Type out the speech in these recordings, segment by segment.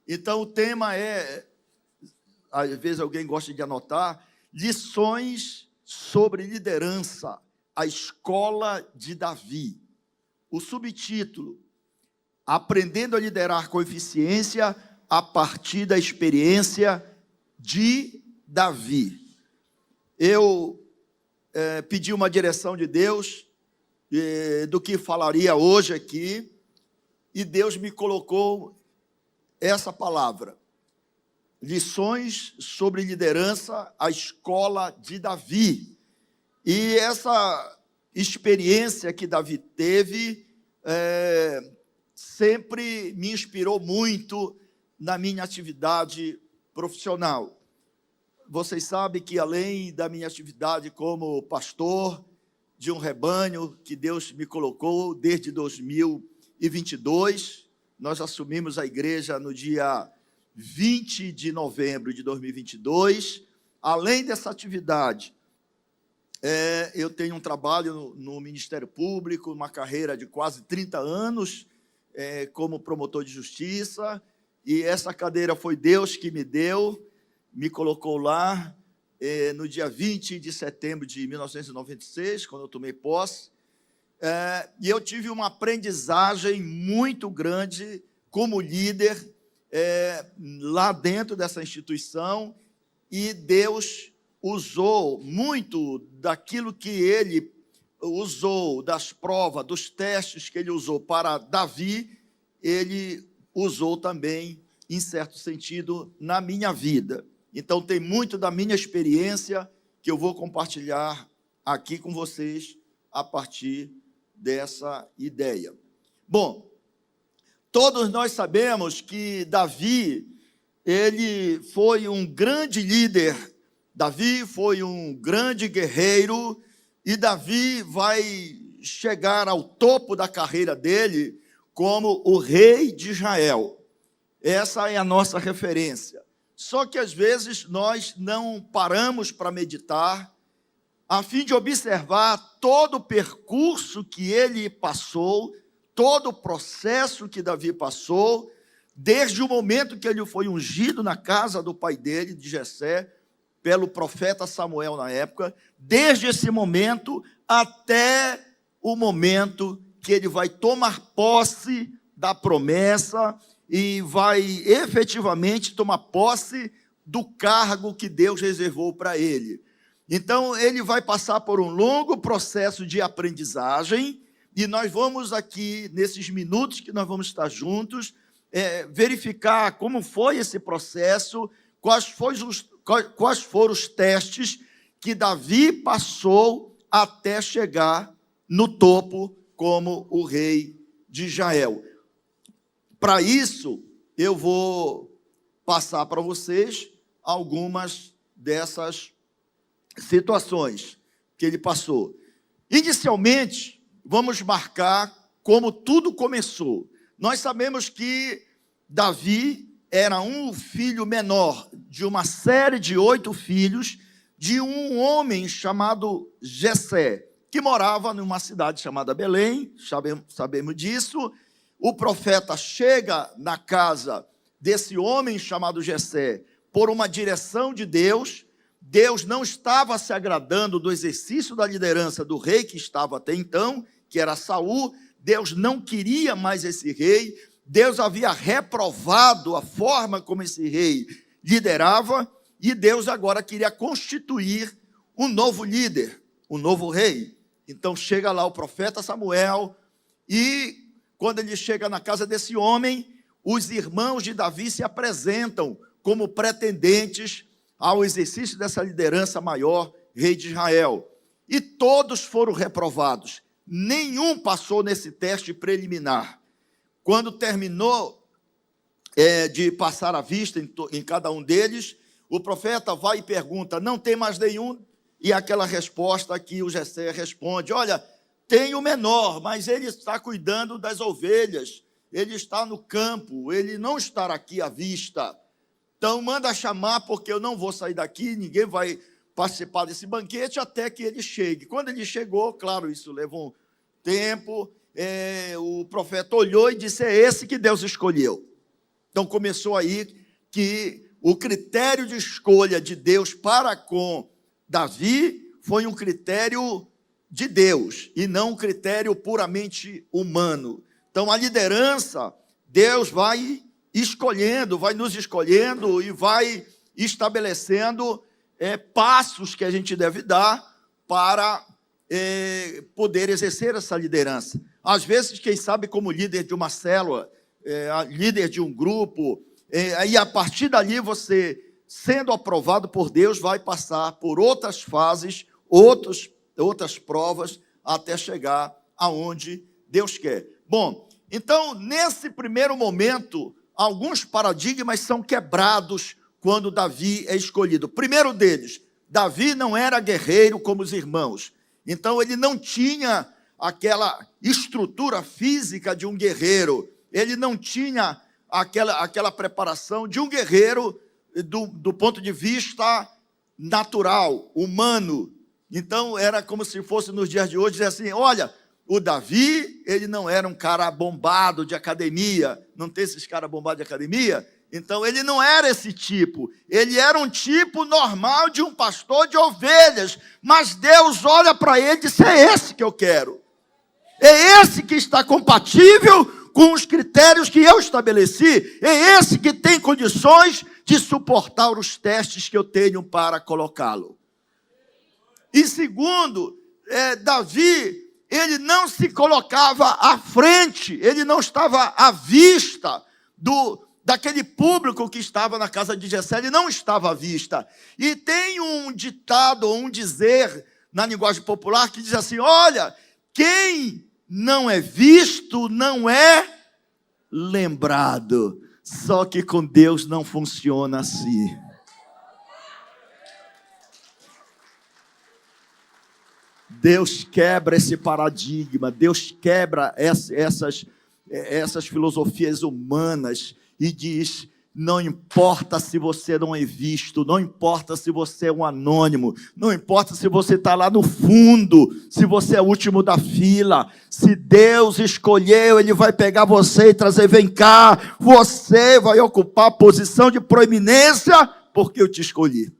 Então, o tema é, às vezes alguém gosta de anotar, lições sobre liderança, a escola de Davi. O subtítulo, aprendendo a liderar com eficiência a partir da experiência de Davi. Eu pedi uma direção de Deus do que falaria hoje aqui, e Deus me colocou essa palavra, lições sobre liderança, a escola de Davi. E essa experiência que Davi teve sempre me inspirou muito na minha atividade profissional. Vocês sabem que, além da minha atividade como pastor de um rebanho que Deus me colocou desde 2022, nós assumimos a igreja no dia 20 de novembro de 2022. Além dessa atividade, eu tenho um trabalho no Ministério Público, uma carreira de quase 30 anos como promotor de justiça, e essa cadeira foi Deus que me deu, me colocou lá no dia 20 de setembro de 1996, quando eu tomei posse, e eu tive uma aprendizagem muito grande como líder lá dentro dessa instituição, e Deus usou muito daquilo que Ele usou, das provas, dos testes que Ele usou para Davi, Ele usou também, em certo sentido, na minha vida. Então, tem muito da minha experiência que eu vou compartilhar aqui com vocês a partir dessa ideia. Bom, todos nós sabemos que Davi, ele foi um grande líder, Davi foi um grande guerreiro, e Davi vai chegar ao topo da carreira dele como o rei de Israel. Essa é a nossa referência. Só que, às vezes, nós não paramos para meditar, a fim de observar todo o percurso que ele passou, todo o processo que Davi passou, desde o momento que ele foi ungido na casa do pai dele, de Jessé, pelo profeta Samuel na época, desde esse momento até o momento que ele vai tomar posse da promessa e vai efetivamente tomar posse do cargo que Deus reservou para ele. Então, ele vai passar por um longo processo de aprendizagem, e nós vamos aqui, nesses minutos que nós vamos estar juntos, verificar como foi esse processo, quais foram os testes que Davi passou até chegar no topo como o rei de Israel. Para isso, eu vou passar para vocês algumas dessas situações que ele passou. Inicialmente, vamos marcar como tudo começou. Nós sabemos que Davi era um filho menor de uma série de 8 filhos de um homem chamado Jessé, que morava numa cidade chamada Belém, sabemos disso. O profeta chega na casa desse homem chamado Jessé por uma direção de Deus. Deus não estava se agradando do exercício da liderança do rei que estava até então, que era Saul. Deus não queria mais esse rei. Deus havia reprovado a forma como esse rei liderava, e Deus agora queria constituir um novo líder, um novo rei. Então chega lá o profeta Samuel, e quando ele chega na casa desse homem, os irmãos de Davi se apresentam como pretendentes ao exercício dessa liderança maior, rei de Israel. E todos foram reprovados. Nenhum passou nesse teste preliminar. Quando terminou de passar a vista em cada um deles, o profeta vai e pergunta: não tem mais nenhum? E aquela resposta que o Jessé responde: olha, tem o menor, mas ele está cuidando das ovelhas, ele está no campo, ele não está aqui à vista. Então, manda chamar, porque eu não vou sair daqui, ninguém vai participar desse banquete até que ele chegue. Quando ele chegou, claro, isso levou um tempo, o profeta olhou e disse: é esse que Deus escolheu. Então começou aí que o critério de escolha de Deus para com Davi foi um critério de Deus e não um critério puramente humano. Então a liderança, Deus vai escolhendo, vai nos escolhendo e vai estabelecendo passos que a gente deve dar para poder exercer essa liderança. Às vezes, quem sabe, como líder de uma célula, líder de um grupo, aí a partir dali você, sendo aprovado por Deus, vai passar por outras fases, outras provas, até chegar aonde Deus quer. Bom, então, nesse primeiro momento, alguns paradigmas são quebrados quando Davi é escolhido. O primeiro deles, Davi não era guerreiro como os irmãos. Então, ele não tinha aquela estrutura física de um guerreiro. Ele não tinha aquela preparação de um guerreiro do ponto de vista natural, humano. Então, era como se fosse nos dias de hoje, dizer assim, olha, o Davi, ele não era um cara bombado de academia, não tem esses caras bombados de academia, então ele não era esse tipo, ele era um tipo normal de um pastor de ovelhas, mas Deus olha para ele e diz, é esse que eu quero, é esse que está compatível com os critérios que eu estabeleci, é esse que tem condições de suportar os testes que eu tenho para colocá-lo. E segundo, Davi, ele não se colocava à frente, ele não estava à vista daquele público que estava na casa de Jessé, ele não estava à vista. E tem um ditado, um dizer, na linguagem popular, que diz assim, olha, quem não é visto não é lembrado. Só que com Deus não funciona assim. Deus quebra esse paradigma, Deus quebra essas filosofias humanas e diz, não importa se você não é visto, não importa se você é um anônimo, não importa se você está lá no fundo, se você é o último da fila, se Deus escolheu, Ele vai pegar você e trazer, vem cá, você vai ocupar a posição de proeminência, porque eu te escolhi.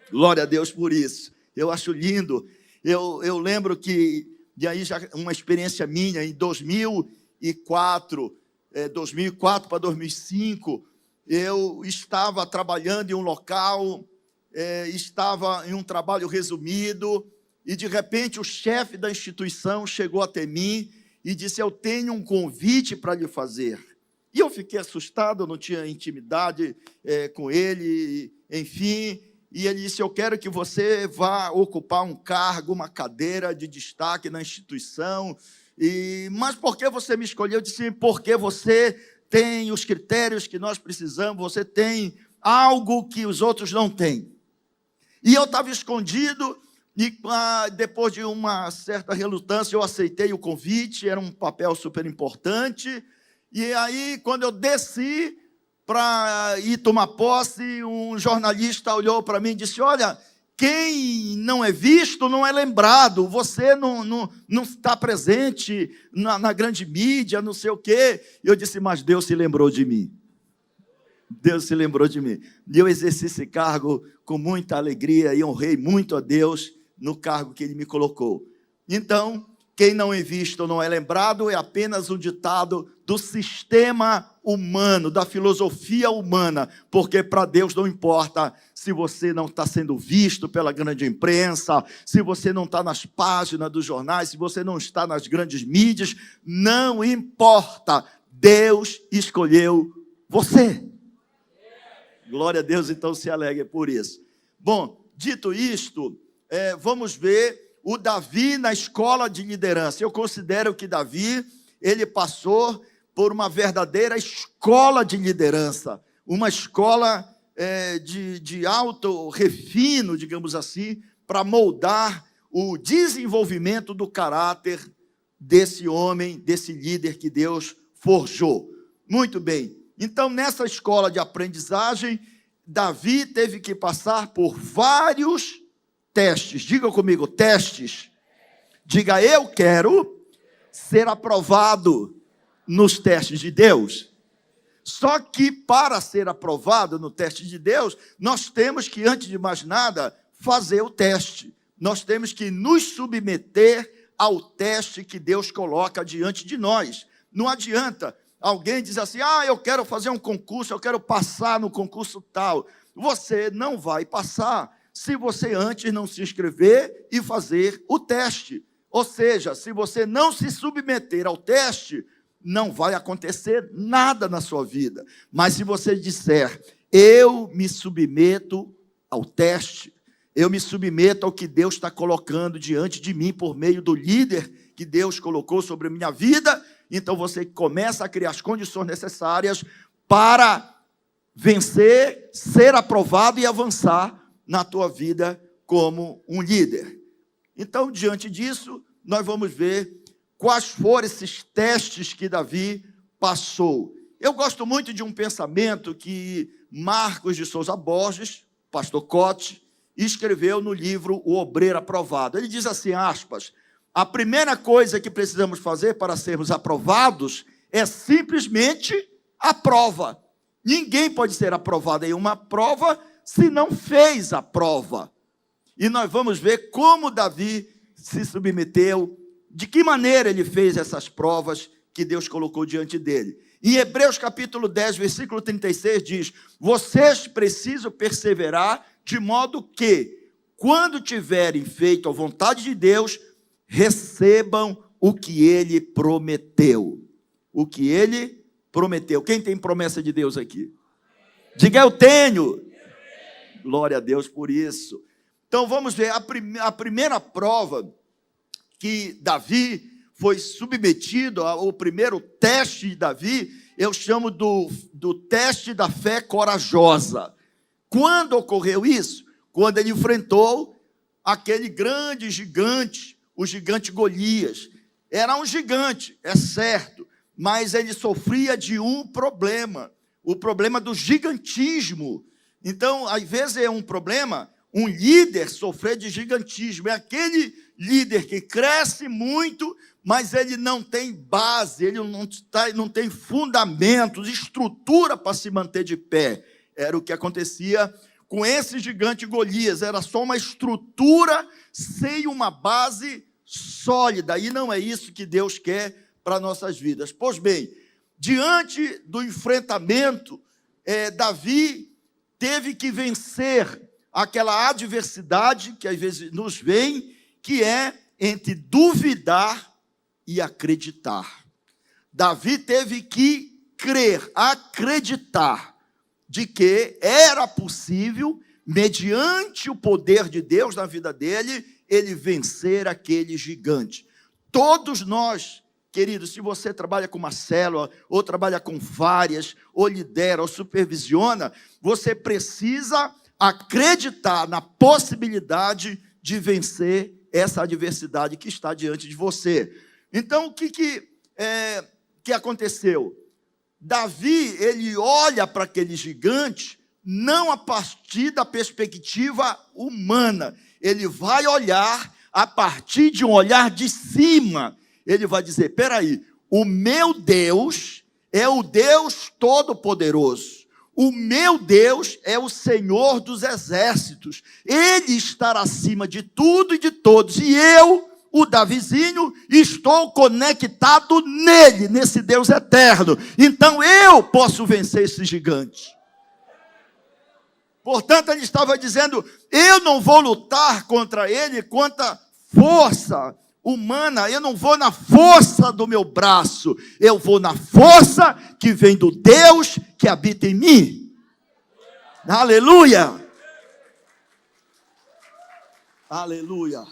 Glória a Deus por isso, eu acho lindo. Eu lembro que, e aí já uma experiência minha, em 2004 para 2005, eu estava trabalhando em um local, estava em um trabalho resumido, e de repente o chefe da instituição chegou até mim e disse, eu tenho um convite para lhe fazer. E eu fiquei assustado, eu não tinha intimidade com ele, enfim. E ele disse, eu quero que você vá ocupar um cargo, uma cadeira de destaque na instituição. Mas por que você me escolheu? Eu disse, porque você tem os critérios que nós precisamos, você tem algo que os outros não têm. E eu estava escondido, e depois de uma certa relutância, eu aceitei o convite, era um papel super importante. E aí, quando eu desci para ir tomar posse, um jornalista olhou para mim e disse, olha, quem não é visto não é lembrado, você não está presente na grande mídia, não sei o quê. E eu disse, mas Deus se lembrou de mim. Deus se lembrou de mim. E eu exerci esse cargo com muita alegria e honrei muito a Deus no cargo que Ele me colocou. Então, quem não é visto não é lembrado é apenas um ditado do sistema humano, da filosofia humana, porque para Deus não importa se você não está sendo visto pela grande imprensa, se você não está nas páginas dos jornais, se você não está nas grandes mídias, não importa, Deus escolheu você. Glória a Deus, então se alegre por isso. Bom, dito isto, vamos ver o Davi na escola de liderança. Eu considero que Davi, ele passou por uma verdadeira escola de liderança, uma escola de alto refino, digamos assim, para moldar o desenvolvimento do caráter desse homem, desse líder que Deus forjou. Muito bem, então nessa escola de aprendizagem, Davi teve que passar por vários testes. Diga comigo, testes. Diga, eu quero ser aprovado nos testes de Deus. Só que para ser aprovado no teste de Deus, nós temos que, antes de mais nada, fazer o teste. Nós temos que nos submeter ao teste que Deus coloca diante de nós. Não adianta alguém dizer assim, eu quero fazer um concurso, eu quero passar no concurso tal. Você não vai passar se você antes não se inscrever e fazer o teste. Ou seja, se você não se submeter ao teste, não vai acontecer nada na sua vida. Mas se você disser, eu me submeto ao teste, eu me submeto ao que Deus está colocando diante de mim por meio do líder que Deus colocou sobre a minha vida, então você começa a criar as condições necessárias para vencer, ser aprovado e avançar na tua vida como um líder. Então, diante disso, nós vamos ver quais foram esses testes que Davi passou. Eu gosto muito de um pensamento que Marcos de Souza Borges, pastor Cote, escreveu no livro O Obreiro Aprovado. Ele diz assim, aspas, a primeira coisa que precisamos fazer para sermos aprovados é simplesmente a prova. Ninguém pode ser aprovado em uma prova se não fez a prova. E nós vamos ver como Davi se submeteu, de que maneira ele fez essas provas que Deus colocou diante dele. Em Hebreus capítulo 10, versículo 36 diz, vocês precisam perseverar de modo que, quando tiverem feito a vontade de Deus, recebam o que ele prometeu. O que ele prometeu. Quem tem promessa de Deus aqui? Diga, eu tenho. Glória a Deus por isso. Então vamos ver a primeira prova que Davi foi submetido, o primeiro teste de Davi, eu chamo do teste da fé corajosa. Quando ocorreu isso? Quando ele enfrentou aquele grande gigante, o gigante Golias. Era um gigante, é certo, mas ele sofria de um problema, o problema do gigantismo. Então, às vezes é um problema, um líder sofrer de gigantismo, é aquele líder que cresce muito, mas ele não tem base, ele não tem fundamentos, estrutura para se manter de pé. Era o que acontecia com esse gigante Golias, era só uma estrutura sem uma base sólida, e não é isso que Deus quer para nossas vidas. Pois bem, diante do enfrentamento, Davi teve que vencer aquela adversidade que às vezes nos vem, que é entre duvidar e acreditar. Davi teve que crer, acreditar de que era possível, mediante o poder de Deus na vida dele, ele vencer aquele gigante. Todos nós, queridos, se você trabalha com uma célula, ou trabalha com várias, ou lidera, ou supervisiona, você precisa acreditar na possibilidade de vencer essa adversidade que está diante de você. Então, o que aconteceu? Davi, ele olha para aquele gigante, não a partir da perspectiva humana, ele vai olhar a partir de um olhar de cima. Ele vai dizer, peraí, o meu Deus é o Deus Todo-Poderoso. O meu Deus é o Senhor dos Exércitos. Ele está acima de tudo e de todos. E eu, o Davizinho, estou conectado nele, nesse Deus eterno. Então eu posso vencer esse gigante. Portanto, ele estava dizendo, eu não vou lutar contra ele, contra força humana, eu não vou na força do meu braço, eu vou na força que vem do Deus que habita em mim. Aleluia! Aleluia!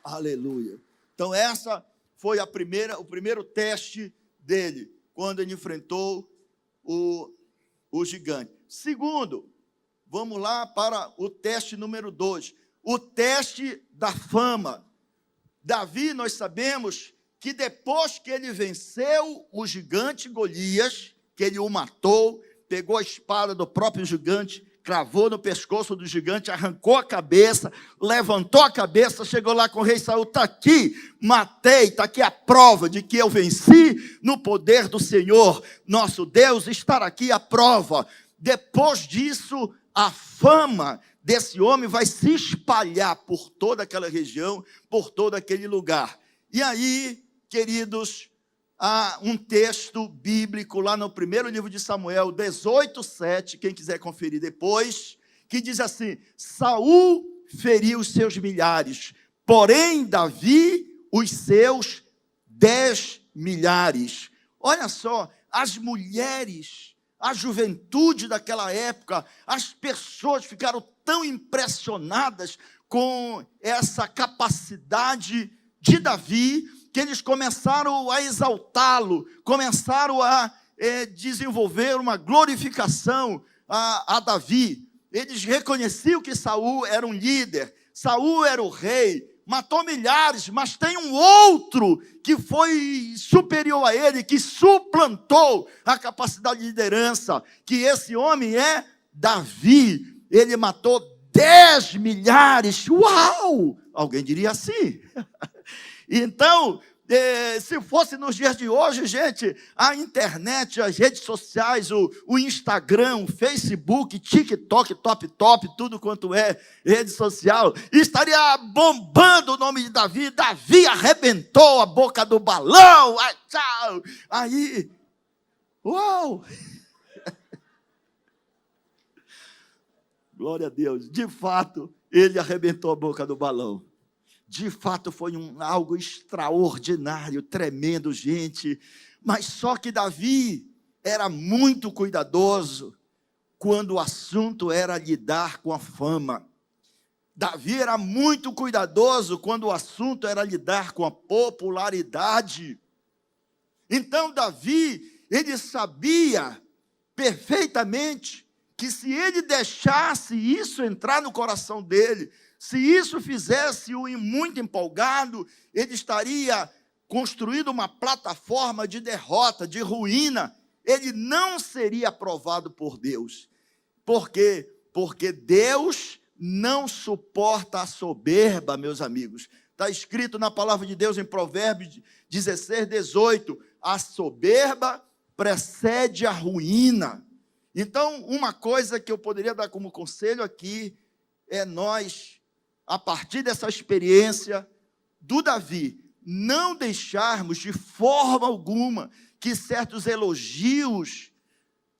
Aleluia! Então essa foi o primeiro teste dele, quando ele enfrentou o gigante. Segundo, vamos lá para o teste número 2. O teste da fama. Davi, nós sabemos que depois que ele venceu o gigante Golias, que ele o matou, pegou a espada do próprio gigante, cravou no pescoço do gigante, arrancou a cabeça, levantou a cabeça, chegou lá com o rei Saul, está aqui, matei, está aqui a prova de que eu venci no poder do Senhor, nosso Deus, está aqui a prova. Depois disso, a fama desse homem vai se espalhar por toda aquela região, por todo aquele lugar. E aí, queridos, há um texto bíblico lá no primeiro livro de Samuel, 18:7, quem quiser conferir depois, que diz assim: Saul feriu os seus milhares, porém Davi os seus 10 milhares. Olha só, as mulheres, a juventude daquela época, as pessoas ficaram tão impressionadas com essa capacidade de Davi, que eles começaram a exaltá-lo, começaram a desenvolver uma glorificação a Davi. Eles reconheciam que Saul era um líder, Saul era o rei, matou milhares, mas tem um outro que foi superior a ele, que suplantou a capacidade de liderança, que esse homem é Davi. Ele matou 10 milhares, uau! Alguém diria assim. Então, se fosse nos dias de hoje, gente, a internet, as redes sociais, o Instagram, o Facebook, TikTok, top, tudo quanto é rede social, estaria bombando o nome de Davi. Davi arrebentou a boca do balão. Ai, tchau. Aí, uau! Glória a Deus. De fato, ele arrebentou a boca do balão. De fato, foi algo extraordinário, tremendo, gente. Mas só que Davi era muito cuidadoso quando o assunto era lidar com a fama. Davi era muito cuidadoso quando o assunto era lidar com a popularidade. Então, Davi, ele sabia perfeitamente que se ele deixasse isso entrar no coração dele, se isso fizesse-o muito empolgado, ele estaria construindo uma plataforma de derrota, de ruína. Ele não seria aprovado por Deus. Por quê? Porque Deus não suporta a soberba, meus amigos. Está escrito na palavra de Deus em Provérbios 16:18, a soberba precede a ruína. Então, uma coisa que eu poderia dar como conselho aqui é nós, a partir dessa experiência do Davi, não deixarmos de forma alguma que certos elogios,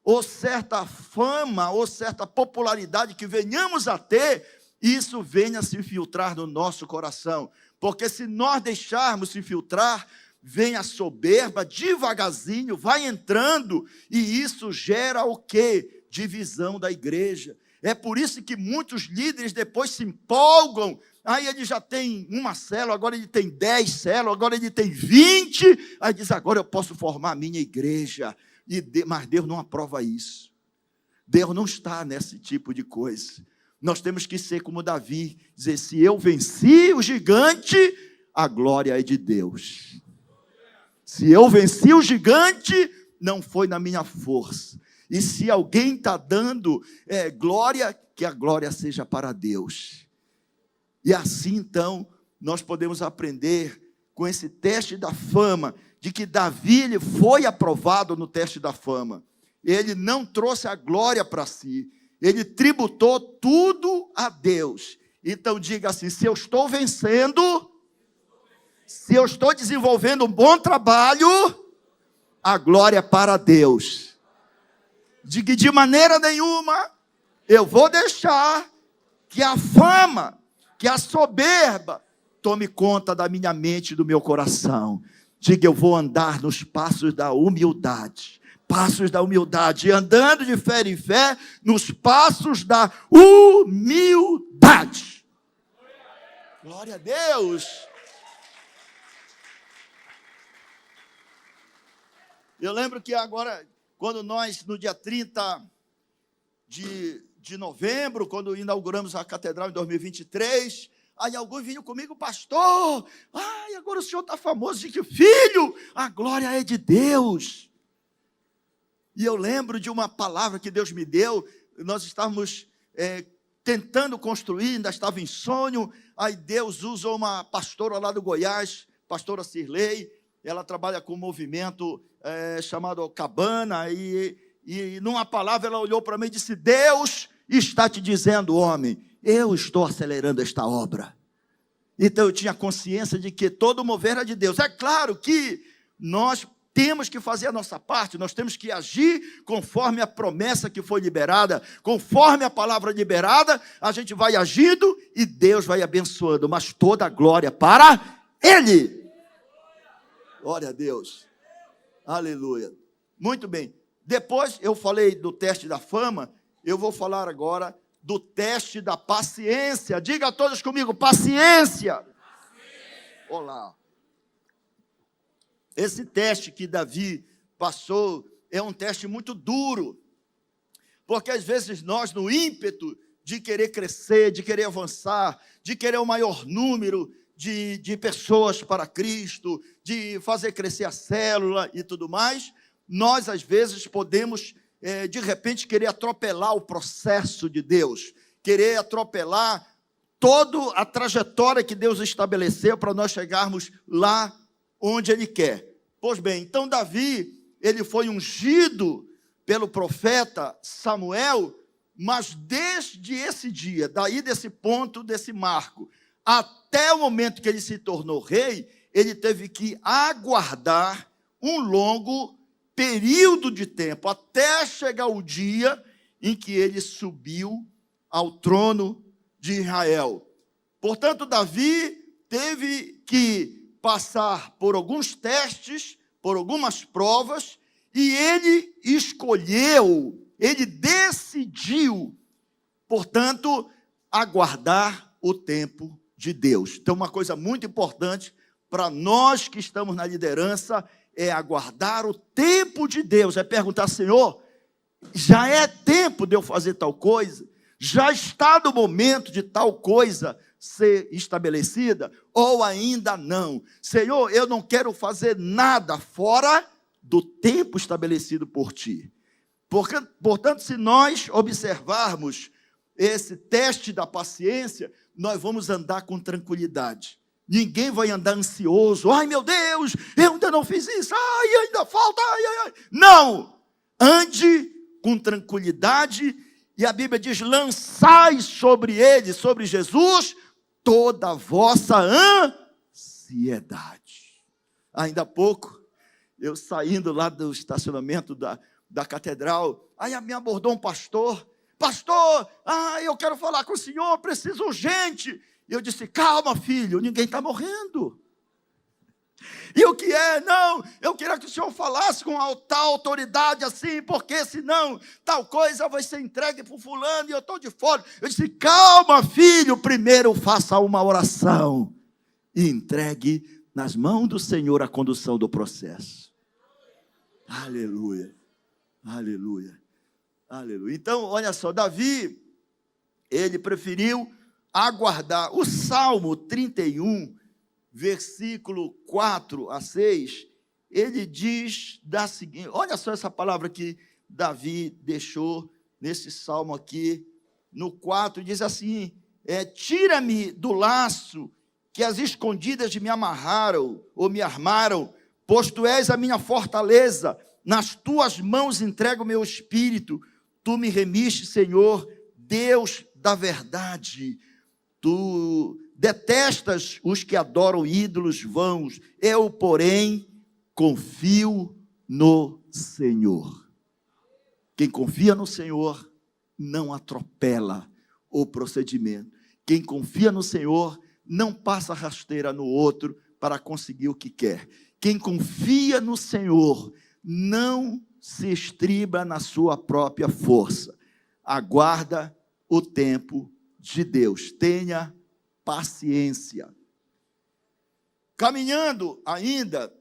ou certa fama, ou certa popularidade que venhamos a ter, isso venha se infiltrar no nosso coração. Porque se nós deixarmos se infiltrar, vem a soberba, devagarzinho, vai entrando, e isso gera o quê? Divisão da igreja. É por isso que muitos líderes depois se empolgam, aí ele já tem uma célula, agora ele tem 10 células, agora ele tem 20, aí diz, agora eu posso formar a minha igreja. Mas Deus não aprova isso. Deus não está nesse tipo de coisa. Nós temos que ser como Davi, dizer, se eu venci o gigante, a glória é de Deus. Se eu venci o gigante, não foi na minha força. E se alguém está dando glória, que a glória seja para Deus. E assim, então, nós podemos aprender com esse teste da fama, de que Davi ele foi aprovado no teste da fama. Ele não trouxe a glória para si. Ele tributou tudo a Deus. Então, diga assim, se eu estou vencendo, se eu estou desenvolvendo um bom trabalho, a glória é para Deus. Diga, de maneira nenhuma, eu vou deixar que a fama, que a soberba, tome conta da minha mente e do meu coração. Diga, eu vou andar nos passos da humildade. Passos da humildade. E andando de fé em fé, nos passos da humildade. Glória a Deus. Eu lembro que agora, quando nós, no dia 30 de novembro, quando inauguramos a catedral em 2023, aí alguns vinham comigo, pastor, agora o senhor está famoso, de que filho, a glória é de Deus. E eu lembro de uma palavra que Deus me deu, nós estávamos tentando construir, ainda estava em sonho. Aí Deus usa uma pastora lá do Goiás, pastora Cirlei. Ela trabalha com um movimento chamado Cabana, e numa palavra ela olhou para mim e disse: Deus está te dizendo, homem, eu estou acelerando esta obra. Então eu tinha consciência de que todo mover era de Deus. É claro que nós temos que fazer a nossa parte, nós temos que agir conforme a promessa que foi liberada, conforme a palavra liberada, a gente vai agindo e Deus vai abençoando, mas toda a glória para Ele. Glória a Deus. Aleluia. Muito bem. Depois eu falei do teste da fama, eu vou falar agora do teste da paciência. Diga a todos comigo, paciência. Olá. Esse teste que Davi passou é um teste muito duro, porque às vezes nós, no ímpeto de querer crescer, de querer avançar, de querer o maior número de pessoas para Cristo, de fazer crescer a célula e tudo mais, nós às vezes podemos, de repente, querer atropelar o processo de Deus, querer atropelar toda a trajetória que Deus estabeleceu para nós chegarmos lá onde Ele quer. Pois bem, então Davi, ele foi ungido pelo profeta Samuel, mas desde esse dia, daí desse ponto, desse marco, até o momento que ele se tornou rei, ele teve que aguardar um longo período de tempo, até chegar o dia em que ele subiu ao trono de Israel. Portanto, Davi teve que passar por alguns testes, por algumas provas, e ele escolheu, ele decidiu, portanto, aguardar o tempo de Deus. Então, uma coisa muito importante para nós que estamos na liderança é aguardar o tempo de Deus, é perguntar: Senhor, já é tempo de eu fazer tal coisa? Já está no momento de tal coisa ser estabelecida, ou ainda não? Senhor, eu não quero fazer nada fora do tempo estabelecido por Ti. Portanto, se nós observarmos esse teste da paciência, nós vamos andar com tranquilidade. Ninguém vai andar ansioso: ai meu Deus, eu ainda não fiz isso, ai, ainda falta, ai. Não! Ande com tranquilidade, e a Bíblia diz: lançai sobre ele, sobre Jesus, toda a vossa ansiedade. Ainda há pouco, eu saindo lá do estacionamento da catedral, aí me abordou um pastor: pastor, eu quero falar com o senhor, preciso urgente. E eu disse: calma, filho, ninguém está morrendo. E o que é? Não, eu queria que o senhor falasse com tal autoridade assim, porque senão tal coisa vai ser entregue para o fulano e eu estou de fora. Eu disse: calma, filho, primeiro faça uma oração e entregue nas mãos do Senhor a condução do processo. Aleluia, aleluia, aleluia. Então, olha só, Davi, ele preferiu aguardar. O Salmo 31, versículo 4 a 6, ele diz da seguinte, olha só essa palavra que Davi deixou nesse salmo aqui, no 4, diz assim: tira-me do laço que as escondidas me amarraram, ou me armaram, pois tu és a minha fortaleza, nas tuas mãos entrego o meu espírito, tu me remiste, Senhor, Deus da verdade. Tu detestas os que adoram ídolos vãos, eu, porém, confio no Senhor. Quem confia no Senhor não atropela o procedimento. Quem confia no Senhor não passa rasteira no outro para conseguir o que quer. Quem confia no Senhor não se estriba na sua própria força. Aguarda o tempo de Deus. Tenha paciência. Caminhando ainda,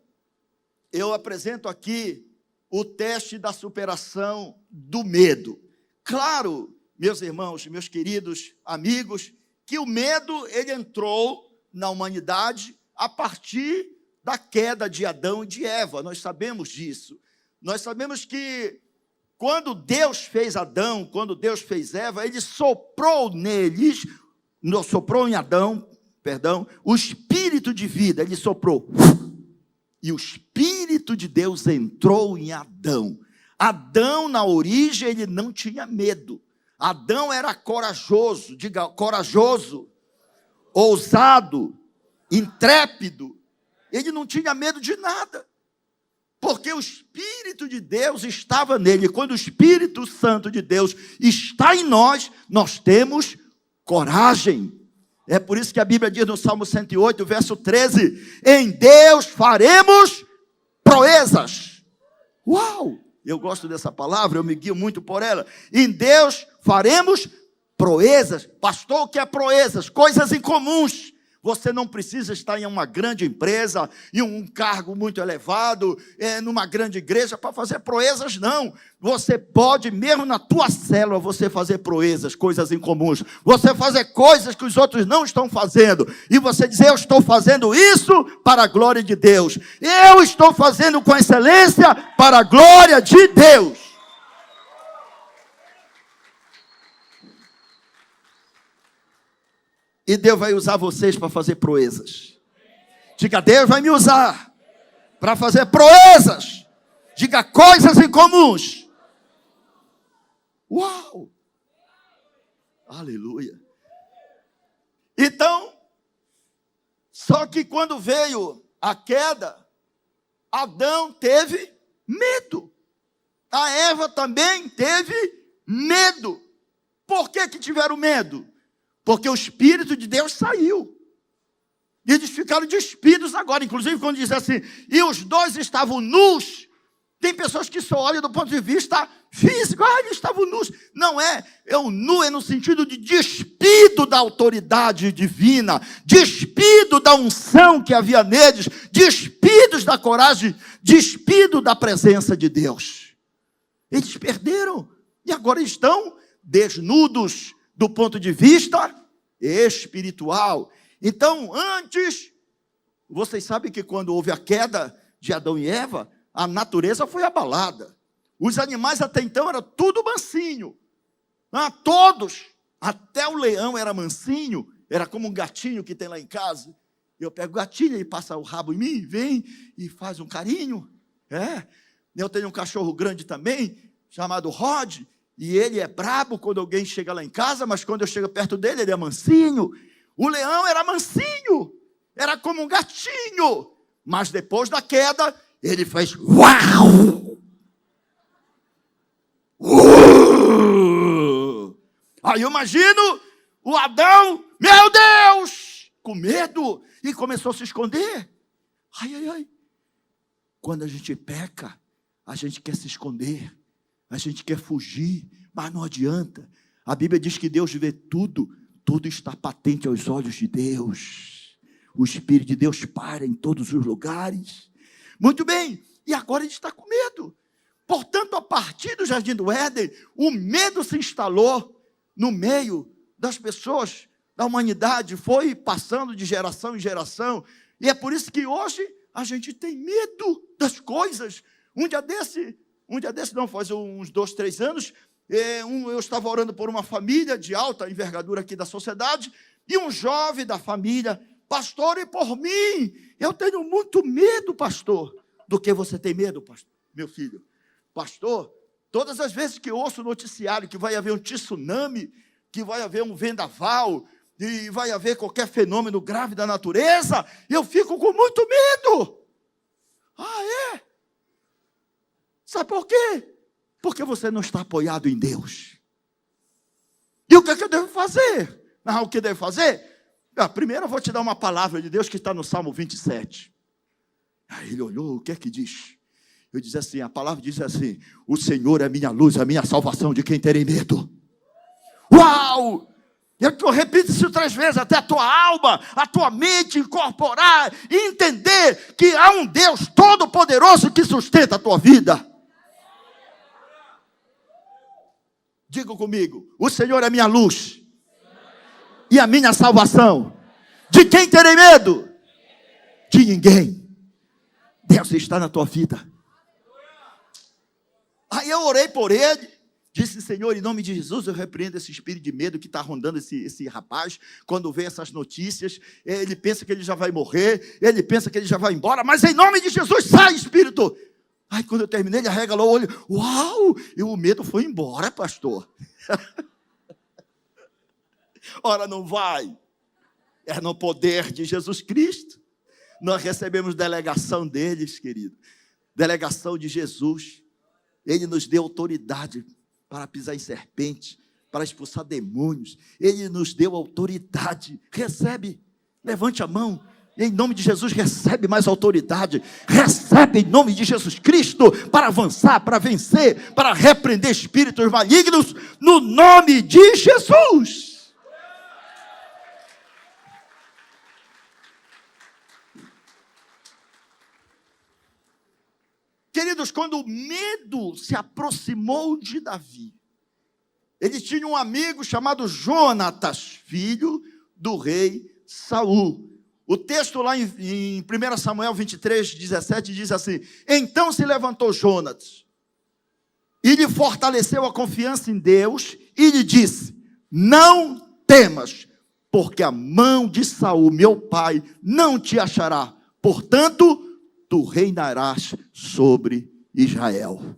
eu apresento aqui o teste da superação do medo. Claro, meus irmãos, meus queridos amigos, que o medo, ele entrou na humanidade a partir da queda de Adão e de Eva. Nós sabemos disso. Nós sabemos que quando Deus fez Adão, quando Deus fez Eva, ele soprou neles, soprou em Adão, perdão, o espírito de vida, ele soprou. E o espírito de Deus entrou em Adão. Adão, na origem, ele não tinha medo. Adão era corajoso, diga corajoso, ousado, intrépido. Ele não tinha medo de nada, porque o Espírito de Deus estava nele. E quando o Espírito Santo de Deus está em nós, nós temos coragem. É por isso que a Bíblia diz no Salmo 108, verso 13, em Deus faremos proezas. Uau! Eu gosto dessa palavra, eu me guio muito por ela. Em Deus faremos proezas. Pastor, o que é proezas? Coisas incomuns. Você não precisa estar em uma grande empresa, em um cargo muito elevado, numa grande igreja para fazer proezas, não. Você pode, mesmo na tua célula, você fazer proezas, coisas incomuns. Você fazer coisas que os outros não estão fazendo. E você dizer, eu estou fazendo isso para a glória de Deus. Eu estou fazendo com excelência para a glória de Deus. E Deus vai usar vocês para fazer proezas. Diga, Deus vai me usar para fazer proezas. Diga, coisas incomuns. Uau! Aleluia. Então, só que quando veio a queda, Adão teve medo. A Eva também teve medo. Por que tiveram medo? Porque o Espírito de Deus saiu. E eles ficaram despidos agora. Inclusive, quando diz assim, e os dois estavam nus. Tem pessoas que só olham do ponto de vista físico. Eles estavam nus. Não é. O nu é no sentido de despido da autoridade divina. Despido da unção que havia neles. Despidos da coragem. Despido da presença de Deus. Eles perderam. E agora estão desnudos do ponto de vista espiritual. Então, antes, vocês sabem que quando houve a queda de Adão e Eva, a natureza foi abalada. Os animais até então eram tudo mansinho. Todos, até o leão era mansinho, era como um gatinho que tem lá em casa. Eu pego o gatinho, ele passa o rabo em mim, vem e faz um carinho. Eu tenho um cachorro grande também, chamado Rod. E ele é brabo quando alguém chega lá em casa, mas quando eu chego perto dele, ele é mansinho. O leão era mansinho, era como um gatinho. Mas depois da queda, ele fez uau! Aí eu imagino o Adão, meu Deus, com medo, e começou a se esconder. Ai. Quando a gente peca, a gente quer se esconder. A gente quer fugir, mas não adianta. A Bíblia diz que Deus vê tudo, tudo está patente aos olhos de Deus. O Espírito de Deus paira em todos os lugares. Muito bem, e agora a gente está com medo. Portanto, a partir do Jardim do Éden, o medo se instalou no meio das pessoas, da humanidade, foi passando de geração em geração. E é por isso que hoje a gente tem medo das coisas. Um dia desse não, faz uns 2, 3 anos, eu estava orando por uma família de alta envergadura aqui da sociedade, e um jovem da família, pastor, e por mim, eu tenho muito medo, pastor. Do que você tem medo, pastor? Meu filho, pastor, todas as vezes que eu ouço o noticiário que vai haver um tsunami, que vai haver um vendaval, e vai haver qualquer fenômeno grave da natureza, eu fico com muito medo. É? Sabe por quê? Porque você não está apoiado em Deus. E o que é que eu devo fazer? O que devo fazer? Primeiro eu vou te dar uma palavra de Deus que está no Salmo 27. Aí ele olhou, o que é que diz? Eu disse assim, a palavra diz assim, o Senhor é a minha luz, a minha salvação, de quem terei medo. Uau! Eu repito isso 3 vezes, até a tua alma, a tua mente incorporar e entender que há um Deus todo-poderoso que sustenta a tua vida. Diga comigo, o Senhor é minha luz e a minha salvação. De quem terei medo? De ninguém. Deus está na tua vida. Aí eu orei por ele, disse: Senhor, em nome de Jesus, eu repreendo esse espírito de medo que está rondando esse rapaz. Quando vê essas notícias, ele pensa que ele já vai morrer, ele pensa que ele já vai embora, mas em nome de Jesus, sai, espírito! Aí quando eu terminei, ele arregalou o olho: uau, e o medo foi embora, pastor. Ora, não vai. É no poder de Jesus Cristo. Nós recebemos delegação deles, querido. Delegação de Jesus. Ele nos deu autoridade para pisar em serpente, para expulsar demônios. Ele nos deu autoridade. Recebe, levante a mão. Em nome de Jesus, recebe mais autoridade. Recebe em nome de Jesus Cristo para avançar, para vencer, para repreender espíritos malignos no nome de Jesus. Queridos, quando o medo se aproximou de Davi, ele tinha um amigo chamado Jonatas, filho do rei Saul. O texto lá em 1 Samuel 23, 17 diz assim: então se levantou Jonatas e lhe fortaleceu a confiança em Deus e lhe disse: não temas, porque a mão de Saul, meu pai, não te achará. Portanto, tu reinarás sobre Israel.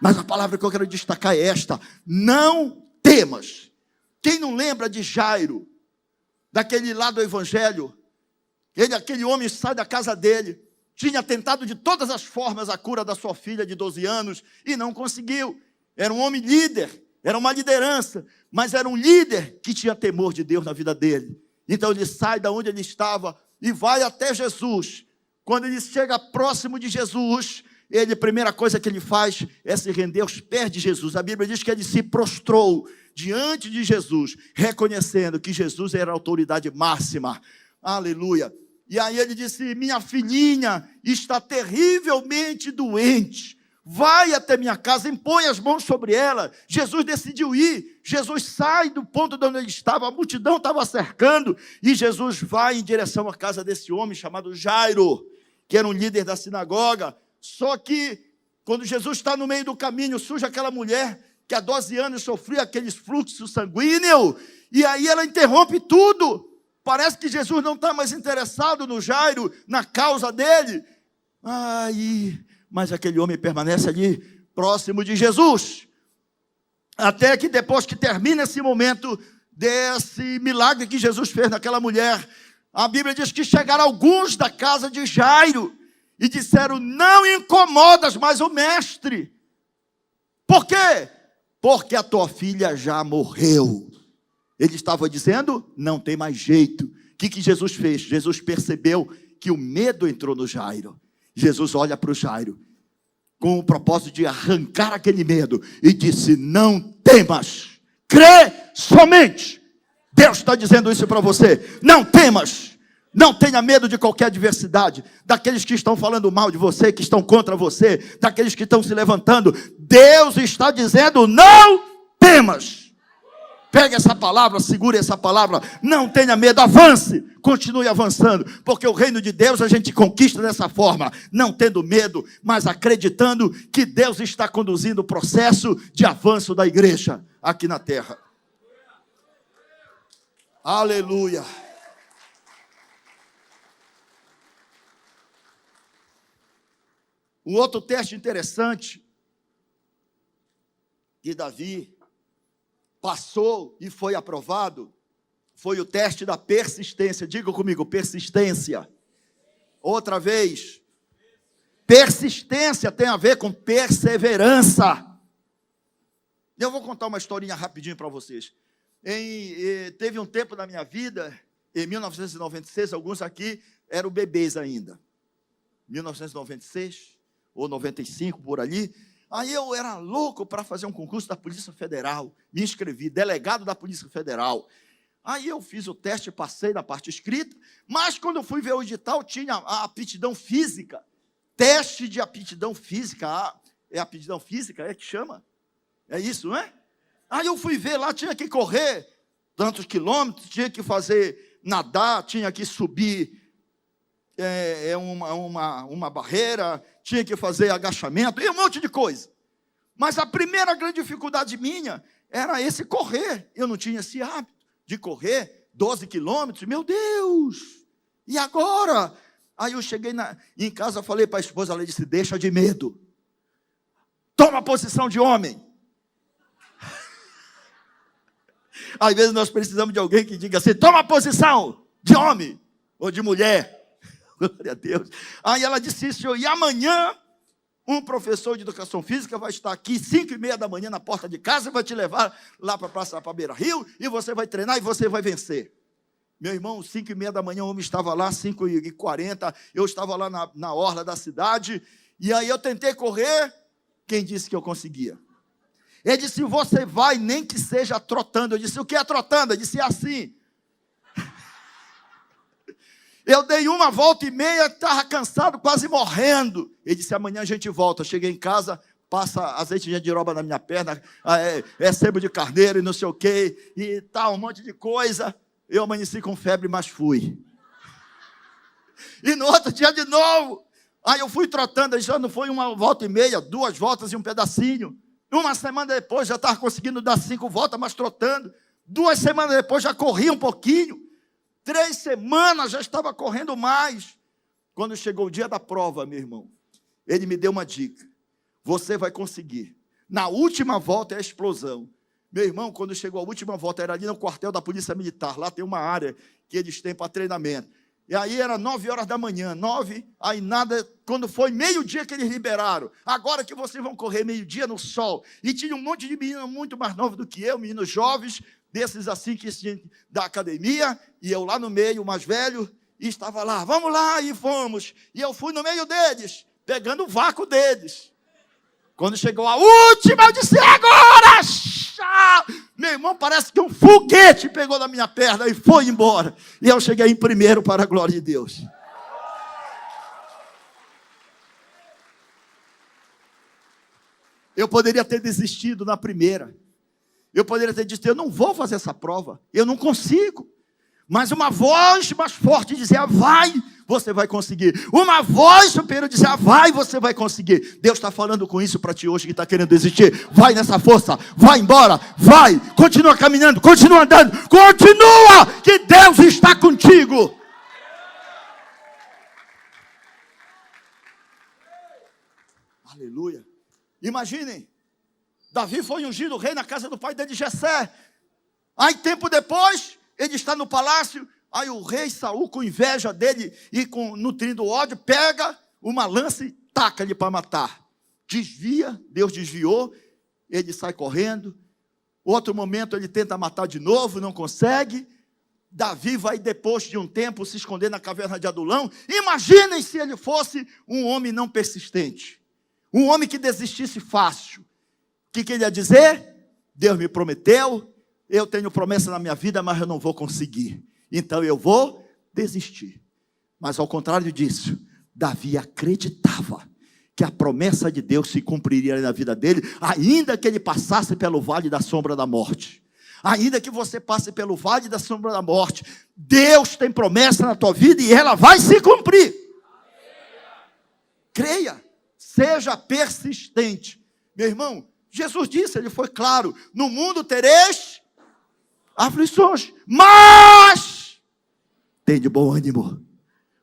Mas a palavra que eu quero destacar é esta: não temas. Quem não lembra de Jairo, daquele lá do evangelho? Aquele homem sai da casa dele, tinha tentado de todas as formas a cura da sua filha de 12 anos e não conseguiu. Era um homem líder, era uma liderança, mas era um líder que tinha temor de Deus na vida dele. Então ele sai da onde ele estava e vai até Jesus. Quando ele chega próximo de Jesus, a primeira coisa que ele faz é se render aos pés de Jesus. A Bíblia diz que ele se prostrou diante de Jesus, reconhecendo que Jesus era a autoridade máxima. Aleluia. E aí ele disse: minha filhinha está terrivelmente doente. Vai até minha casa, impõe as mãos sobre ela. Jesus decidiu ir. Jesus sai do ponto de onde ele estava, a multidão estava cercando, e Jesus vai em direção à casa desse homem chamado Jairo, que era um líder da sinagoga. Só que, quando Jesus está no meio do caminho, surge aquela mulher que há 12 anos sofria aqueles fluxos sanguíneos, e aí ela interrompe tudo. Parece que Jesus não está mais interessado no Jairo, na causa dele. Mas aquele homem permanece ali, próximo de Jesus. Até que depois que termina esse momento, desse milagre que Jesus fez naquela mulher, a Bíblia diz que chegaram alguns da casa de Jairo e disseram: não incomodas mais o mestre. Por quê? Porque a tua filha já morreu. Ele estava dizendo: não tem mais jeito. O que Jesus fez? Jesus percebeu que o medo entrou no Jairo. Jesus olha para o Jairo com o propósito de arrancar aquele medo e disse: não temas, crê somente. Deus está dizendo isso para você: não temas, não tenha medo de qualquer adversidade, daqueles que estão falando mal de você, que estão contra você, daqueles que estão se levantando. Deus está dizendo: não temas. Pegue essa palavra, segure essa palavra, não tenha medo, avance, continue avançando, porque o reino de Deus a gente conquista dessa forma, não tendo medo, mas acreditando que Deus está conduzindo o processo de avanço da igreja aqui na terra. Aleluia. Um outro teste interessante que Davi passou e foi aprovado foi o teste da persistência. Diga comigo: persistência. Outra vez. Persistência tem a ver com perseverança. Eu vou contar uma historinha rapidinho para vocês. Teve um tempo na minha vida, em 1996, alguns aqui eram bebês ainda. 1996 ou 95, por ali. Aí eu era louco para fazer um concurso da Polícia Federal. Me inscrevi, delegado da Polícia Federal. Aí eu fiz o teste, passei na parte escrita, mas quando eu fui ver o edital, tinha a aptidão física. Teste de aptidão física. É aptidão física? É que chama? É isso, não é? Aí eu fui ver lá, tinha que correr tantos quilômetros, tinha que fazer nadar, tinha que subir uma barreira, tinha que fazer agachamento, e um monte de coisa. Mas a primeira grande dificuldade minha era esse correr. Eu não tinha esse hábito de correr 12 quilômetros. Meu Deus! E agora? Aí eu cheguei em casa, falei para a esposa, ela disse, deixa de medo. Toma a posição de homem. Às vezes nós precisamos de alguém que diga assim, toma a posição de homem ou de mulher. Glória a Deus. Aí ela disse isso, e amanhã um professor de educação física vai estar aqui 5:30 da manhã na porta de casa e vai te levar lá para a praça, para Beira Rio, e você vai treinar e você vai vencer. Meu irmão, 5:30 da manhã, o homem estava lá, 5:40, eu estava lá na orla da cidade, e aí eu tentei correr, quem disse que eu conseguia? Ele disse, você vai, nem que seja trotando. Eu disse, o que é trotando? Ele disse, é assim. Eu dei 1,5 volta, estava cansado, quase morrendo. Ele disse, amanhã a gente volta. Cheguei em casa, passa azeite de andiroba na minha perna, sebo de carneiro e não sei o quê, e tal, um monte de coisa. Eu amanheci com febre, mas fui. E no outro dia de novo. Aí eu fui trotando, já não foi 1,5 volta, 2 voltas e um pedacinho. Uma semana depois já estava conseguindo dar 5 voltas, mas trotando. 2 semanas depois já corri um pouquinho. 3 semanas já estava correndo mais. Quando chegou o dia da prova, meu irmão, ele me deu uma dica. Você vai conseguir. Na última volta é a explosão. Meu irmão, quando chegou a última volta, era ali no quartel da Polícia Militar. Lá tem uma área que eles têm para treinamento. E aí era 9 horas da manhã, 9, aí nada, quando foi meio-dia que eles liberaram. Agora que vocês vão correr meio-dia no sol. E tinha um monte de meninos muito mais novos do que eu, meninos jovens, desses assim que da academia, e eu lá no meio, mais velho, e estava lá, vamos lá, e fomos. E eu fui no meio deles, pegando o vácuo deles. Quando chegou a última, eu disse, agora! Meu irmão, parece que um foguete pegou na minha perna e foi embora. E eu cheguei em primeiro, para a glória de Deus. Eu poderia ter desistido na primeira. Eu poderia ter dito, eu não vou fazer essa prova. Eu não consigo. Mas uma voz mais forte dizia, vai, você vai conseguir. Uma voz superior dizia, vai, você vai conseguir. Deus está falando com isso para ti hoje que está querendo desistir. Vai nessa força, vai embora, vai. Continua caminhando, continua andando, continua, que Deus está contigo. Aleluia. Imaginem, Davi foi ungido rei na casa do pai dele, Jessé. Aí tempo depois, ele está no palácio, aí o rei Saul, com inveja dele e nutrindo ódio, pega uma lança e taca-lhe para matar. Desvia, Deus desviou, ele sai correndo. Outro momento ele tenta matar de novo, não consegue. Davi vai depois de um tempo se esconder na caverna de Adulão. Imaginem se ele fosse um homem não persistente, um homem que desistisse fácil. O que ele ia dizer? Deus me prometeu, eu tenho promessa na minha vida, mas eu não vou conseguir. Então eu vou desistir. Mas ao contrário disso, Davi acreditava que a promessa de Deus se cumpriria na vida dele, ainda que ele passasse pelo vale da sombra da morte. Ainda que você passe pelo vale da sombra da morte, Deus tem promessa na tua vida e ela vai se cumprir. Creia, seja persistente. Meu irmão, Jesus disse, ele foi claro, no mundo tereis aflições, mas tem de bom ânimo.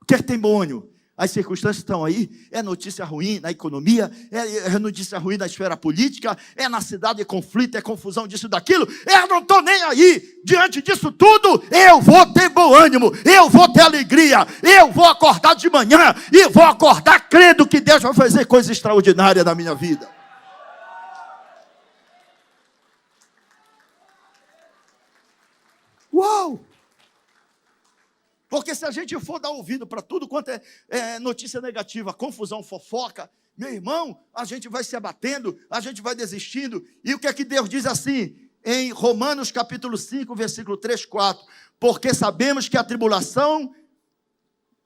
O que é que tem bom ânimo? As circunstâncias estão aí, é notícia ruim na economia, é notícia ruim na esfera política, é na cidade, é conflito, é confusão disso, daquilo, eu não estou nem aí, diante disso tudo, eu vou ter bom ânimo, eu vou ter alegria, eu vou acordar de manhã, e vou acordar crendo que Deus vai fazer coisa extraordinária na minha vida. Uau! Porque se a gente for dar ouvido para tudo quanto é notícia negativa, confusão, fofoca, meu irmão, a gente vai se abatendo, a gente vai desistindo. E o que é que Deus diz assim, em Romanos capítulo 5, versículo 3, 4? Porque sabemos que a tribulação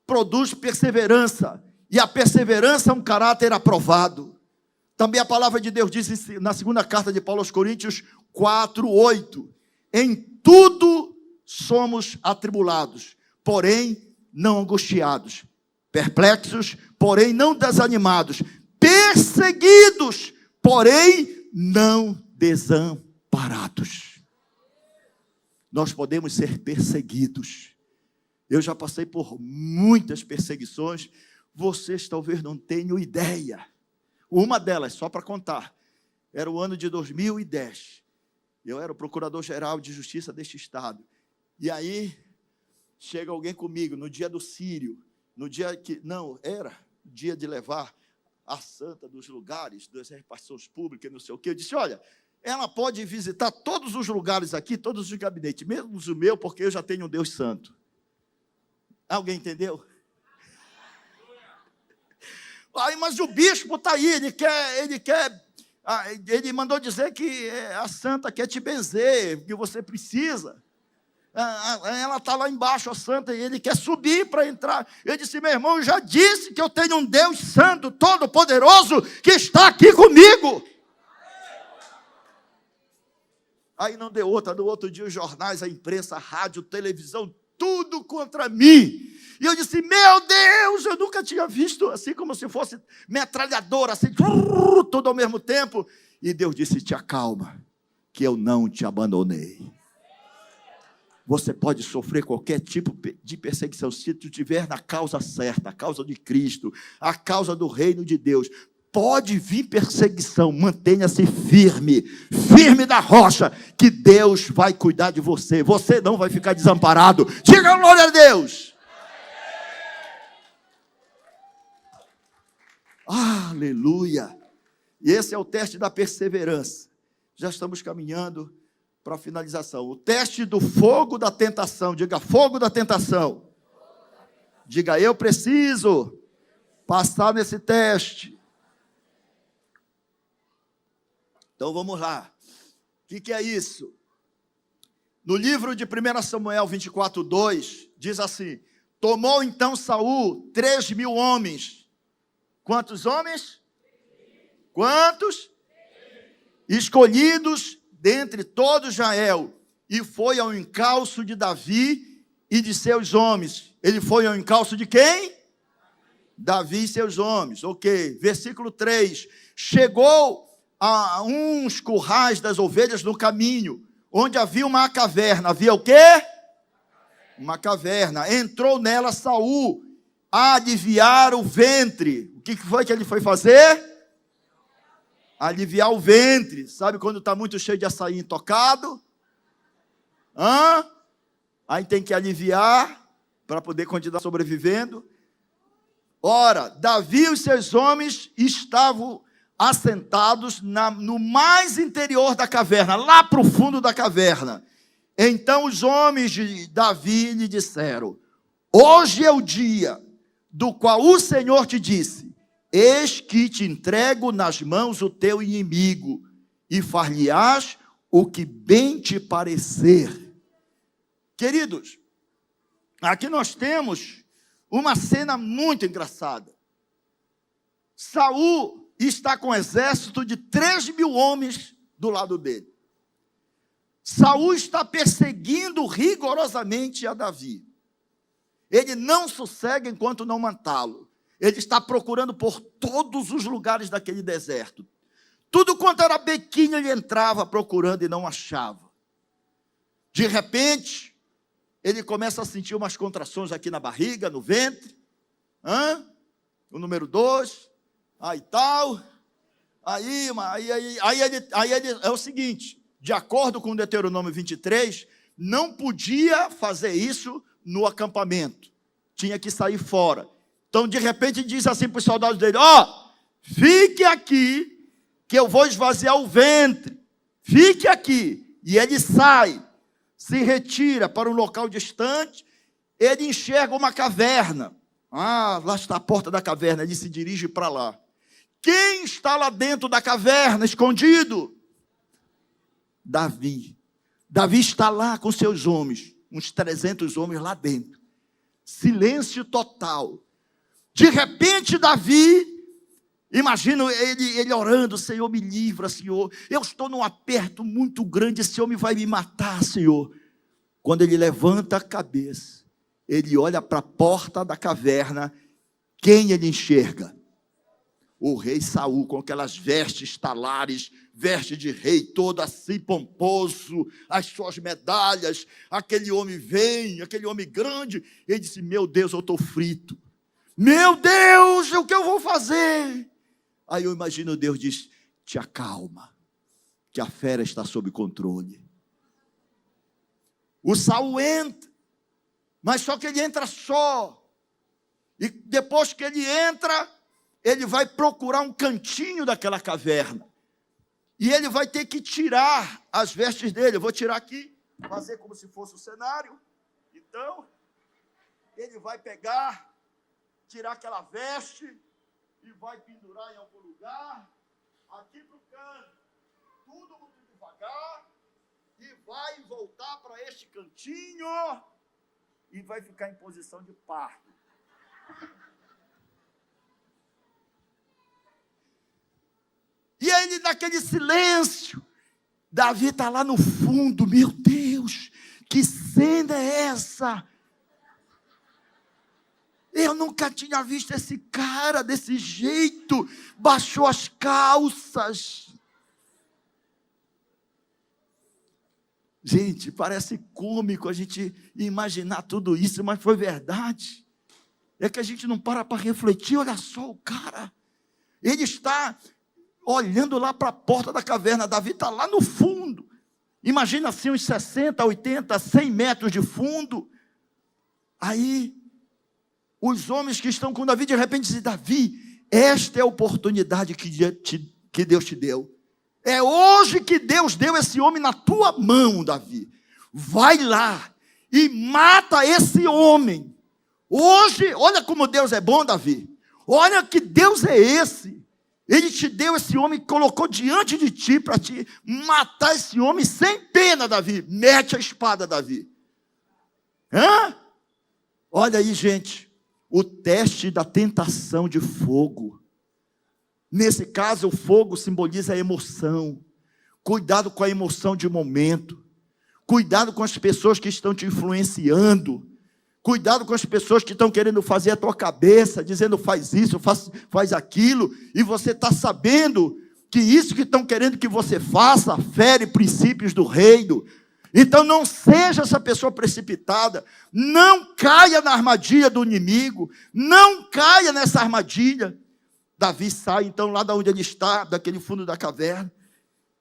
produz perseverança, e a perseverança é um caráter aprovado. Também a palavra de Deus diz na segunda carta de Paulo aos Coríntios 4, 8. Em tudo somos atribulados, porém não angustiados, perplexos, porém não desanimados, perseguidos, porém não desamparados. Nós podemos ser perseguidos. Eu já passei por muitas perseguições, vocês talvez não tenham ideia. Uma delas, só para contar, era o ano de 2010. Eu era o procurador-geral de justiça deste estado. E aí, chega alguém comigo, no dia do Sírio, no dia que, não, era o dia de levar a santa dos lugares, das repartições públicas, não sei o quê. Eu disse, olha, ela pode visitar todos os lugares aqui, todos os gabinetes, mesmo o meu, porque eu já tenho um Deus santo. Alguém entendeu? Aí, mas o bispo está aí, ele mandou dizer que a santa quer te benzer, que você precisa. Ela está lá embaixo, a santa, e ele quer subir para entrar. Eu disse, meu irmão, eu já disse que eu tenho um Deus santo, todo-poderoso, que está aqui comigo. Aí não deu outra, no outro dia os jornais, a imprensa, a rádio, televisão, tudo contra mim. E eu disse, meu Deus, eu nunca tinha visto assim, como se fosse metralhadora, assim, tudo ao mesmo tempo. E Deus disse, te acalma, que eu não te abandonei. Você pode sofrer qualquer tipo de perseguição, se tu estiver na causa certa, a causa de Cristo, a causa do reino de Deus. Pode vir perseguição, mantenha-se firme, firme da rocha, que Deus vai cuidar de você. Você não vai ficar desamparado. Diga glória a Deus. Aleluia. E esse é o teste da perseverança. Já estamos caminhando para a finalização. O teste do fogo da tentação. Diga, fogo da tentação. Diga, eu preciso passar nesse teste. Então vamos lá. O que é isso? No livro de 1 Samuel 24:2, diz assim: tomou então Saul 3.000 homens. Quantos homens? Quantos? Escolhidos dentre todo Israel, e foi ao encalço de Davi e de seus homens. Ele foi ao encalço de quem? Davi e seus homens. Ok. Versículo 3. Chegou a uns currais das ovelhas no caminho, onde havia uma caverna. Havia o quê? Uma caverna. Entrou nela Saul a aliviar o ventre. O que foi que ele foi fazer? Aliviar o ventre. Sabe quando está muito cheio de açaí intocado? Aí tem que aliviar para poder continuar sobrevivendo. Ora, Davi e os seus homens estavam assentados no mais interior da caverna, lá para o fundo da caverna. Então os homens de Davi lhe disseram: hoje é o dia do qual o Senhor te disse: eis que te entrego nas mãos o teu inimigo, e far-lhe-ás o que bem te parecer. Queridos, aqui nós temos uma cena muito engraçada. Saul está com um exército de 3.000 homens do lado dele. Saul está perseguindo rigorosamente a Davi. Ele não sossega enquanto não matá-lo. Ele está procurando por todos os lugares daquele deserto. Tudo quanto era bequinho ele entrava procurando e não achava. De repente, ele começa a sentir umas contrações aqui na barriga, no ventre. O número 2. Aí tal. Aí ele, é o seguinte, de acordo com o Deuteronômio 23, não podia fazer isso no acampamento. Tinha que sair fora. Então, de repente, diz assim para os soldados dele: fique aqui, que eu vou esvaziar o ventre. Fique aqui. E ele sai, se retira para um local distante. Ele enxerga uma caverna. Lá está a porta da caverna. Ele se dirige para lá. Quem está lá dentro da caverna, escondido? Davi. Davi está lá com seus homens, uns 300 homens lá dentro. Silêncio total. De repente, Davi, imagino ele orando: Senhor, me livra, Senhor. Eu estou num aperto muito grande, esse homem vai me matar, Senhor. Quando ele levanta a cabeça, ele olha para a porta da caverna. Quem ele enxerga? o rei Saul, com aquelas vestes talares, veste de rei, todo assim pomposo, as suas medalhas, aquele homem vem, aquele homem grande, ele disse, meu Deus, eu estou frito, meu Deus, o que eu vou fazer? Aí eu imagino Deus diz, te acalma, que a fera está sob controle. O Saul entra, mas só que ele entra só, e depois que ele entra, ele vai procurar um cantinho daquela caverna, e ele vai ter que tirar as vestes dele. Eu vou tirar aqui, fazer como se fosse o cenário. Então, ele vai pegar, tirar aquela veste, e vai pendurar em algum lugar, aqui para o canto, tudo muito devagar, e vai voltar para este cantinho, e vai ficar em posição de parto. E aí, naquele silêncio, Davi está lá no fundo, meu Deus, que cena é essa? Eu nunca tinha visto esse cara desse jeito, baixou as calças. Gente, parece cômico a gente imaginar tudo isso, mas foi verdade. É que a gente não para refletir, olha só o cara, ele está olhando lá para a porta da caverna, Davi está lá no fundo, imagina assim uns 60, 80, 100 metros de fundo, aí os homens que estão com Davi, de repente dizem, Davi, esta é a oportunidade que Deus te deu, é hoje que Deus deu esse homem na tua mão, Davi, vai lá e mata esse homem, hoje, olha como Deus é bom, Davi, olha que Deus é esse, ele te deu esse homem, colocou diante de ti, para te matar esse homem sem pena, Davi, mete a espada, Davi, olha aí, gente, o teste da tentação de fogo, nesse caso, o fogo simboliza a emoção, cuidado com a emoção de momento, cuidado com as pessoas que estão te influenciando, cuidado com as pessoas que estão querendo fazer a tua cabeça, dizendo faz isso, faz aquilo, e você está sabendo que isso que estão querendo que você faça, fere princípios do reino. Então não seja essa pessoa precipitada, não caia na armadilha do inimigo, não caia nessa armadilha. Davi sai então lá da onde ele está, daquele fundo da caverna,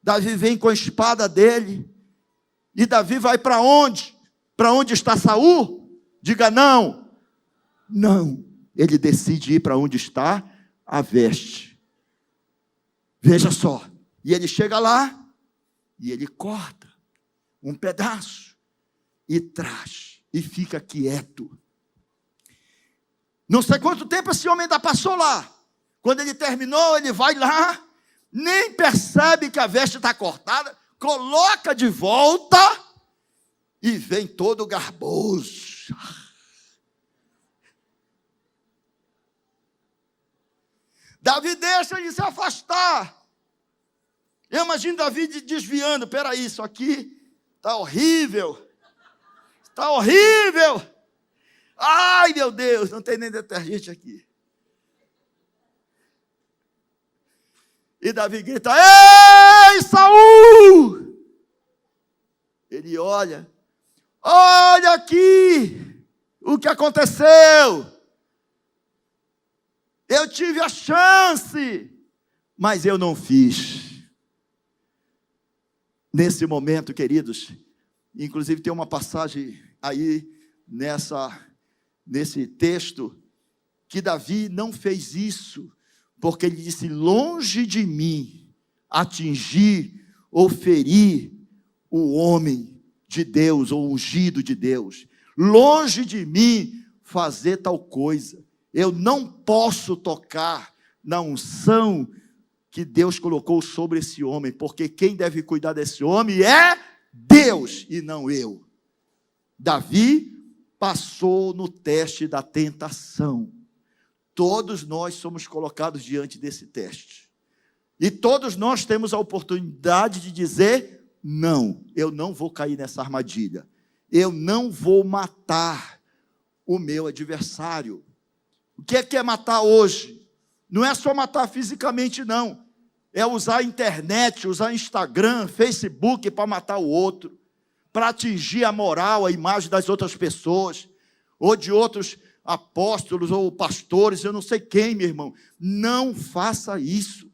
Davi vem com a espada dele, e Davi vai para onde? Para onde está Saul? Diga não, não, ele decide ir para onde está a veste, veja só, e ele chega lá, e ele corta um pedaço, e traz, e fica quieto, não sei quanto tempo esse homem ainda passou lá, quando ele terminou, ele vai lá, nem percebe que a veste está cortada, coloca de volta, e vem todo garboso, Davi deixa ele se afastar. Eu imagino Davi desviando. Peraí, isso aqui está horrível. Está horrível. Ai, meu Deus, não tem nem detergente aqui. E Davi grita, ei, Saul! Ele olha aqui o que aconteceu. Eu tive a chance, mas eu não fiz. Nesse momento, queridos, inclusive tem uma passagem aí nesse texto, que Davi não fez isso, porque ele disse, longe de mim atingir ou ferir o homem de Deus, ou ungido de Deus, longe de mim fazer tal coisa, eu não posso tocar na unção que Deus colocou sobre esse homem, porque quem deve cuidar desse homem é Deus e não eu. Davi passou no teste da tentação. Todos nós somos colocados diante desse teste. E todos nós temos a oportunidade de dizer, não, eu não vou cair nessa armadilha. Eu não vou matar o meu adversário. O que é matar hoje? Não é só matar fisicamente, não. É usar a internet, usar Instagram, Facebook para matar o outro, para atingir a moral, a imagem das outras pessoas, ou de outros apóstolos ou pastores, eu não sei quem, meu irmão. Não faça isso.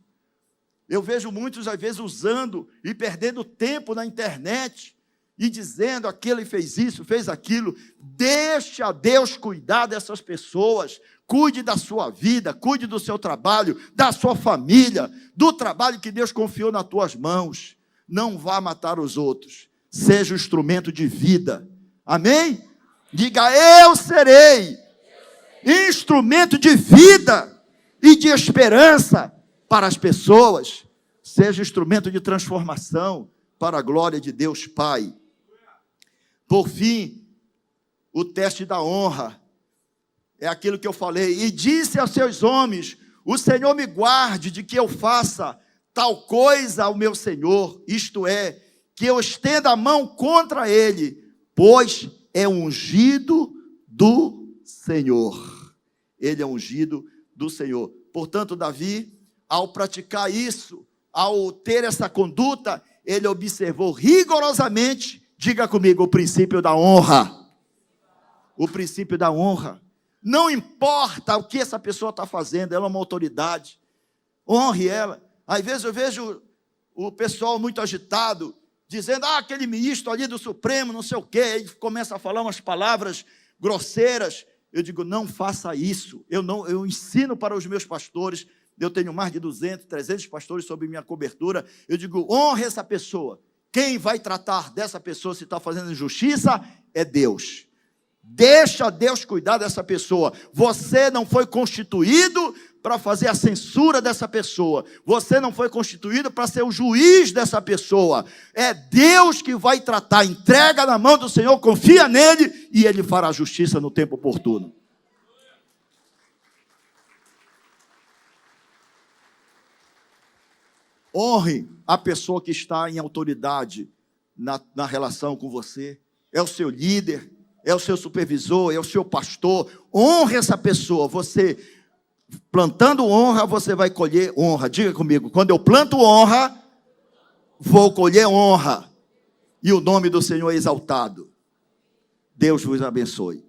Eu vejo muitos, às vezes, usando e perdendo tempo na internet e dizendo aquele fez isso, fez aquilo. Deixe a Deus cuidar dessas pessoas. Cuide da sua vida, cuide do seu trabalho, da sua família, do trabalho que Deus confiou nas tuas mãos. Não vá matar os outros. Seja um instrumento de vida. Amém? Diga, eu serei instrumento de vida e de esperança para as pessoas. Seja instrumento de transformação para a glória de Deus Pai. Por fim, o teste da honra. É aquilo que eu falei. E disse aos seus homens, o Senhor me guarde de que eu faça tal coisa ao meu Senhor, isto é, que eu estenda a mão contra ele, pois é ungido do Senhor. Ele é ungido do Senhor. Portanto, Davi, ao praticar isso, ao ter essa conduta, ele observou rigorosamente, diga comigo, o princípio da honra. O princípio da honra. Não importa o que essa pessoa está fazendo, ela é uma autoridade. Honre ela. Às vezes eu vejo o pessoal muito agitado, dizendo, aquele ministro ali do Supremo, não sei o quê, aí começa a falar umas palavras grosseiras. Eu digo, não faça isso. Eu ensino para os meus pastores, eu tenho mais de 200, 300 pastores sob minha cobertura. Eu digo, honre essa pessoa. Quem vai tratar dessa pessoa se está fazendo injustiça é Deus. Deixa Deus cuidar dessa pessoa. Você não foi constituído para fazer a censura dessa pessoa. Você não foi constituído para ser o juiz dessa pessoa. É Deus que vai tratar. Entrega na mão do Senhor, confia nele e ele fará justiça no tempo oportuno. Honre a pessoa que está em autoridade na relação com você. É o seu líder, é o seu supervisor, é o seu pastor. Honre essa pessoa. Você, plantando honra, você vai colher honra. Diga comigo, quando eu planto honra, vou colher honra. E o nome do Senhor é exaltado. Deus vos abençoe.